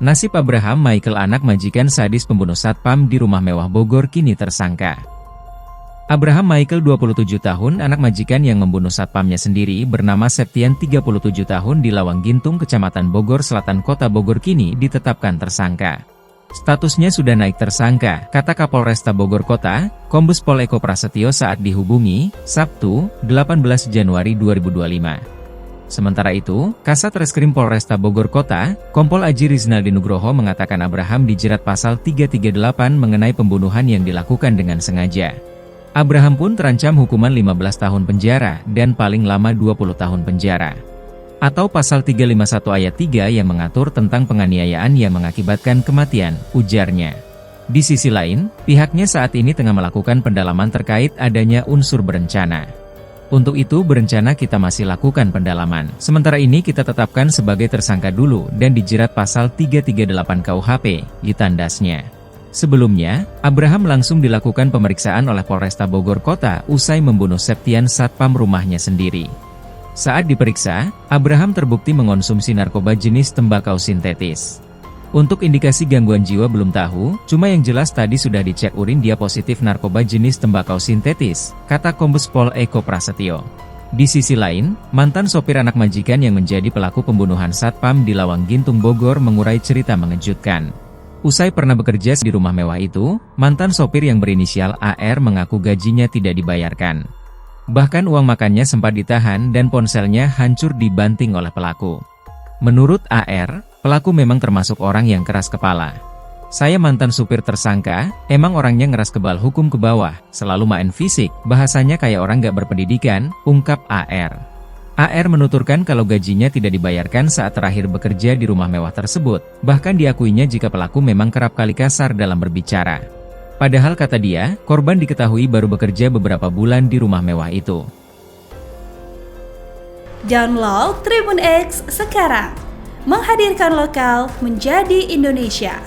Nasib Abraham Michael, anak majikan sadis pembunuh satpam di rumah mewah Bogor, kini tersangka. Abraham Michael, 27 tahun, anak majikan yang membunuh satpamnya sendiri bernama Septian, 37 tahun, di Lawang Gintung, Kecamatan Bogor Selatan, Kota Bogor, kini ditetapkan tersangka. Statusnya sudah naik tersangka, kata Kapolresta Bogor Kota, Kombes Pol Eko Prasetyo saat dihubungi, Sabtu, 18 Januari 2025. Sementara itu, Kasat Reskrim Polresta Bogor Kota, Kompol Aji Riznaldi Nugroho mengatakan Abraham dijerat pasal 338 mengenai pembunuhan yang dilakukan dengan sengaja. Abraham pun terancam hukuman 15 tahun penjara dan paling lama 20 tahun penjara. Atau pasal 351 ayat 3 yang mengatur tentang penganiayaan yang mengakibatkan kematian, ujarnya. Di sisi lain, pihaknya saat ini tengah melakukan pendalaman terkait adanya unsur berencana. Untuk itu berencana kita masih lakukan pendalaman. Sementara ini kita tetapkan sebagai tersangka dulu dan dijerat pasal 338 KUHP, ditandasnya. Sebelumnya, Abraham langsung dilakukan pemeriksaan oleh Polresta Bogor Kota usai membunuh Septian, satpam rumahnya sendiri. Saat diperiksa, Abraham terbukti mengonsumsi narkoba jenis tembakau sintetis. Untuk indikasi gangguan jiwa belum tahu, cuma yang jelas tadi sudah dicek urin dia positif narkoba jenis tembakau sintetis, kata Kombes Pol Eko Prasetyo. Di sisi lain, mantan sopir anak majikan yang menjadi pelaku pembunuhan satpam di Lawang Gintung Bogor mengurai cerita mengejutkan. Usai pernah bekerja di rumah mewah itu, mantan sopir yang berinisial AR mengaku gajinya tidak dibayarkan. Bahkan uang makannya sempat ditahan dan ponselnya hancur dibanting oleh pelaku. Menurut AR, pelaku memang termasuk orang yang keras kepala. Saya mantan supir tersangka, emang orangnya ngeras kebal hukum ke bawah, selalu main fisik, bahasanya kayak orang gak berpendidikan, ungkap AR. AR menuturkan kalau gajinya tidak dibayarkan saat terakhir bekerja di rumah mewah tersebut, bahkan diakuinya jika pelaku memang kerap kali kasar dalam berbicara. Padahal kata dia, korban diketahui baru bekerja beberapa bulan di rumah mewah itu. Download Tribun X sekarang, menghadirkan lokal menjadi Indonesia.